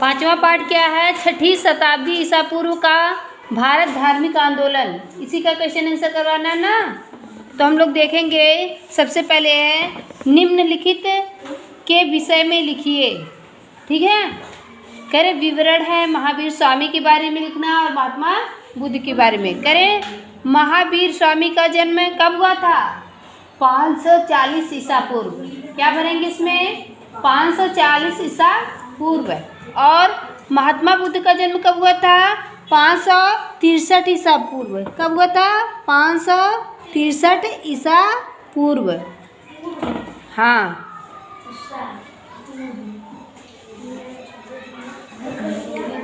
पांचवा पार्ट क्या है? 6वीं शताब्दी ईसा पूर्व का भारत धार्मिक आंदोलन। इसी का क्वेश्चन आंसर करवाना है ना। तो हम लोग देखेंगे, सबसे पहले है निम्नलिखित के विषय में लिखिए। ठीक है, करे विवरण है महावीर स्वामी के बारे में लिखना और महात्मा बुद्ध के बारे में। करे महावीर स्वामी का जन्म कब हुआ था? 540 ईसा पूर्व। क्या भरेंगे इसमें? 540 ईसा पूर्व। और महात्मा बुद्ध का जन्म कब हुआ था? 563 ईसा पूर्व। कब हुआ था? 563 ईसा पूर्व। हाँ,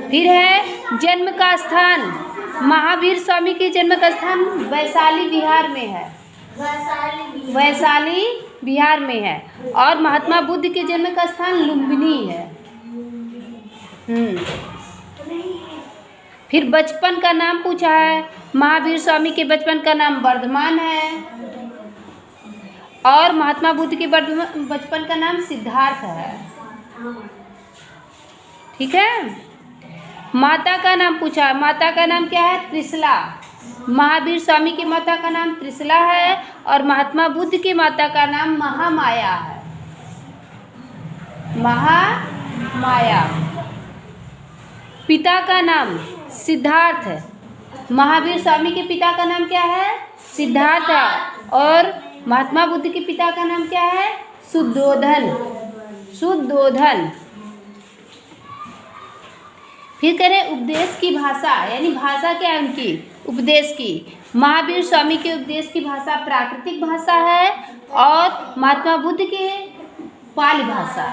फिर है जन्म का स्थान। महावीर स्वामी के जन्म का स्थान वैशाली बिहार में है। वैशाली बिहार में है। और महात्मा बुद्ध के जन्म का स्थान लुम्बिनी है। फिर बचपन का नाम पूछा है। महावीर स्वामी के बचपन का नाम वर्धमान है और महात्मा बुद्ध के बचपन का नाम सिद्धार्थ है। ठीक है। माता का नाम पूछा। माता का नाम क्या है? त्रिशला। महावीर स्वामी की माता का नाम त्रिशला है और महात्मा बुद्ध की माता का नाम महामाया है। महामाया। पिता का नाम सिद्धार्थ है। महावीर स्वामी के पिता का नाम क्या है? सिद्धार्थ है। और महात्मा बुद्ध के पिता का नाम क्या है? शुद्धोधन। शुद्धोधन। फिर करें उपदेश की भाषा, यानी भाषा क्या है उनकी? उपदेश की। महावीर स्वामी के उपदेश की भाषा प्राकृतिक भाषा है और महात्मा बुद्ध के पाली भाषा।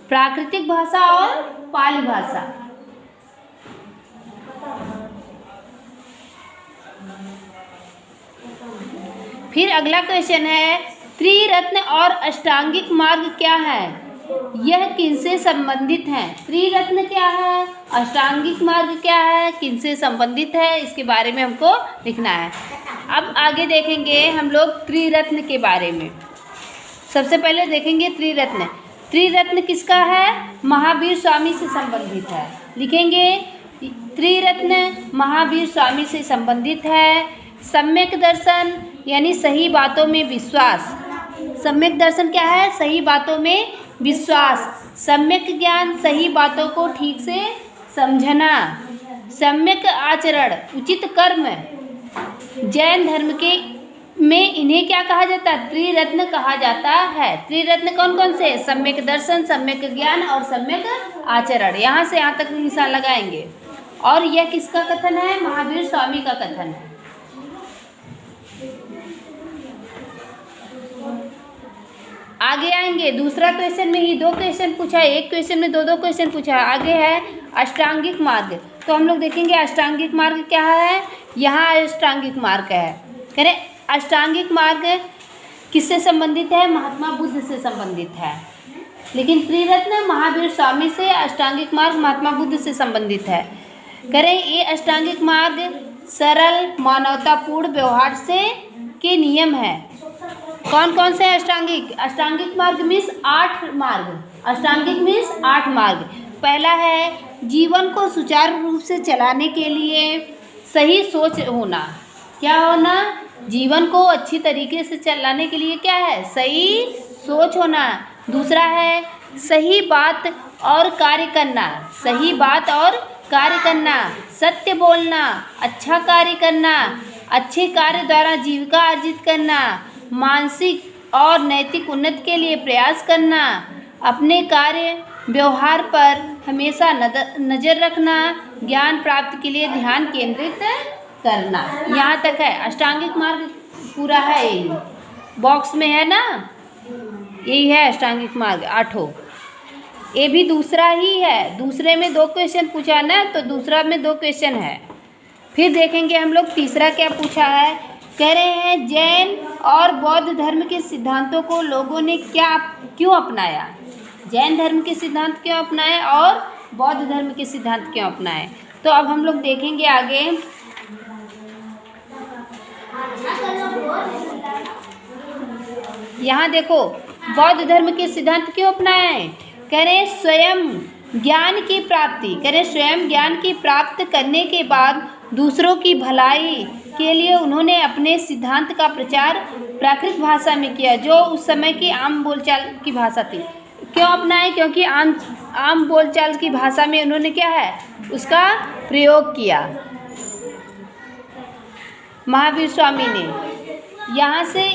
प्राकृतिक भाषा और पाली भाषा। फिर अगला क्वेश्चन है, त्रिरत्न और अष्टांगिक मार्ग क्या है? यह किनसे संबंधित है? त्रिरत्न क्या है? अष्टांगिक मार्ग क्या है? किनसे संबंधित है? इसके बारे में हमको लिखना है। अब आगे देखेंगे हम लोग त्रिरत्न के बारे में। सबसे पहले देखेंगे त्रिरत्न। त्रिरत्न किसका है? महावीर स्वामी से संबंधित है। लिखेंगे त्रिरत्न महावीर स्वामी से संबंधित है। सम्यक दर्शन यानी सही बातों में विश्वास। सम्यक दर्शन क्या है? सही बातों में विश्वास। सम्यक ज्ञान सही बातों को ठीक से समझना। सम्यक आचरण उचित कर्म। जैन धर्म के में इन्हें क्या कहा जाता है? त्रिरत्न कहा जाता है। त्रिरत्न कौन कौन से? सम्यक दर्शन, सम्यक ज्ञान और सम्यक आचरण। यहाँ से यहाँ तक निशान लगाएंगे। और यह किसका कथन है? महावीर स्वामी का कथन है। आगे आएंगे। दूसरा क्वेश्चन में ही 2 क्वेश्चन पूछा है। एक क्वेश्चन में 2 क्वेश्चन पूछा है। आगे है अष्टांगिक मार्ग। तो हम लोग देखेंगे अष्टांगिक मार्ग क्या है। यहाँ अष्टांगिक मार्ग है। करें अष्टांगिक मार्ग किससे संबंधित है? महात्मा बुद्ध से संबंधित है। लेकिन त्रिरत्न महावीर स्वामी से, अष्टांगिक मार्ग महात्मा बुद्ध से संबंधित है। करें ये अष्टांगिक मार्ग सरल मानवतापूर्ण व्यवहार से के नियम है। कौन कौन से अष्टांगिक? अष्टांगिक मार्ग मीन्स 8 मार्ग। अष्टांगिक मीन्स 8 मार्ग। पहला है जीवन को सुचारू रूप से चलाने के लिए सही सोच होना। क्या होना? जीवन को अच्छी तरीके से चलाने के लिए क्या है? सही सोच होना। दूसरा है सही बात और कार्य करना। सही बात और कार्य करना। सत्य बोलना, अच्छा कार्य करना, अच्छे कार्य द्वारा जीविका अर्जित करना, मानसिक और नैतिक उन्नति के लिए प्रयास करना, अपने कार्य व्यवहार पर हमेशा नज़र रखना, ज्ञान प्राप्ति के लिए ध्यान केंद्रित करना। यहाँ तक है। अष्टांगिक मार्ग पूरा है। यही बॉक्स में है ना, यही है अष्टांगिक मार्ग 8। ये भी दूसरा ही है। दूसरे में 2 क्वेश्चन पूछा ना, तो दूसरा में 2 क्वेश्चन है। फिर देखेंगे हम लोग तीसरा क्या पूछा है। कह रहे हैं जैन और बौद्ध धर्म के सिद्धांतों को लोगों ने क्यों अपनाया? जैन धर्म के सिद्धांत क्यों अपनाए और बौद्ध धर्म के सिद्धांत क्यों अपनाए? तो अब हम लोग देखेंगे आगे यहाँ देखो, बौद्ध धर्म के सिद्धांत क्यों अपनाए? कह रहे स्वयं ज्ञान की प्राप्ति, कह रहे स्वयं ज्ञान की प्राप्त करने के बाद दूसरों की भलाई के लिए उन्होंने अपने सिद्धांत का प्रचार प्राकृत भाषा में किया, जो उस समय की आम बोलचाल की भाषा थी। क्यों अपनाए? क्योंकि आम बोलचाल की भाषा में उन्होंने क्या है, उसका प्रयोग किया महावीर स्वामी ने। यहाँ से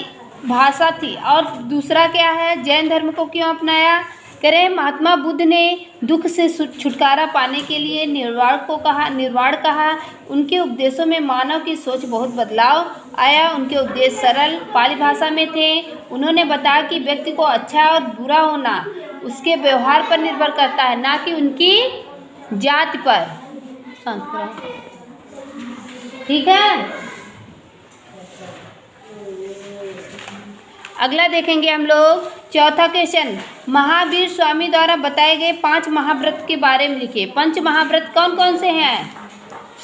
भाषा थी। और दूसरा क्या है, जैन धर्म को क्यों अपनाया? कह रहे महात्मा बुद्ध ने दुख से छुटकारा पाने के लिए निर्वाण कहा। उनके उपदेशों में मानव की सोच बहुत बदलाव आया। उनके उपदेश सरल पाली भाषा में थे। उन्होंने बताया कि व्यक्ति को अच्छा और बुरा होना उसके व्यवहार पर निर्भर करता है, ना कि उनकी जाति पर। ठीक है, अगला देखेंगे हम लोग। चौथा क्वेश्चन, महावीर स्वामी द्वारा बताए गए 5 महाव्रत के बारे में लिखिए। 5 महाव्रत कौन कौन से हैं?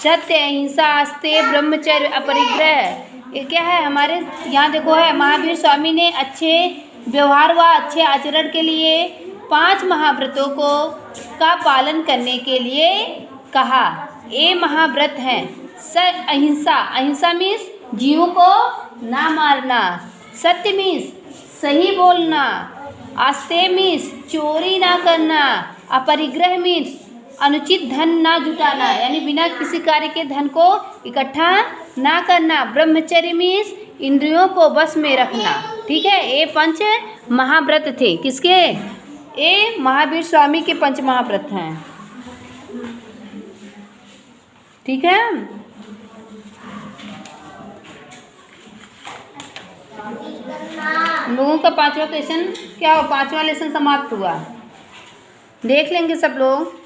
सत्य, अहिंसा, आस्तेय, ब्रह्मचर्य, अपरिग्रह। ये क्या है हमारे यहाँ देखो है, महावीर स्वामी ने अच्छे व्यवहार व अच्छे आचरण के लिए 5 महाव्रतों का पालन करने के लिए कहा। ये महाव्रत हैं अहिंसा, अहिंसा मीन्स जीवों को ना मारना। सत्य मीन्स सही बोलना। आस्तेय मीन्स चोरी ना करना। अपरिग्रह मीन्स अनुचित धन ना जुटाना, यानी बिना किसी कार्य के धन को इकट्ठा ना करना। ब्रह्मचर्य मीन्स इंद्रियों को बस में रखना। ठीक है, ये 5 महाव्रत थे। किसके? ये महावीर स्वामी के 5 महाव्रत हैं। ठीक है, लोगों का 5वां क्वेश्चन क्या हो, 5वां लेसन समाप्त हुआ। देख लेंगे सब लोग।